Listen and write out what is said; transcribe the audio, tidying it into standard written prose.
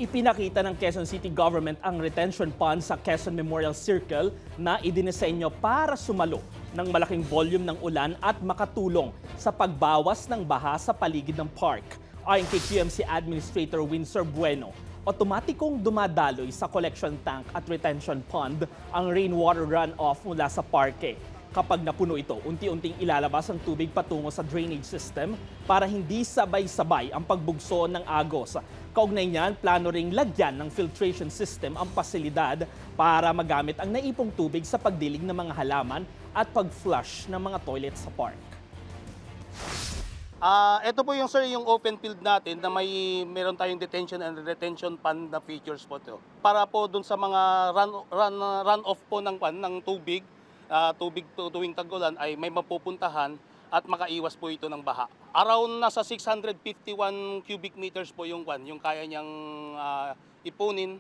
Ipinakita ng Quezon City Government ang retention pond sa Quezon Memorial Circle na idinisenyo para sumalo ng malaking volume ng ulan at makatulong sa pagbawas ng baha sa paligid ng park. Ayon kay QMC Administrator Windsor Bueno, otomatikong dumadaloy sa collection tank at retention pond ang rainwater runoff mula sa parke. Kapag napuno ito, unti-unting ilalabas ang tubig patungo sa drainage system para hindi sabay-sabay ang pagbugso ng agos. Kaugnay niyan, plano ring lagyan ng filtration system ang pasilidad para magamit ang naipong tubig sa pagdilig ng mga halaman at pag-flush ng mga toilet sa park. Ito po yung sir, yung open field natin na meron tayong detention and retention pond na features po to. Para po dun sa mga run off po ng tubig, tuwing tag-ulan ay may mapupuntahan at makaiwas po ito ng baha. Around nasa 651 cubic meters po yung kaya niyang ipunin.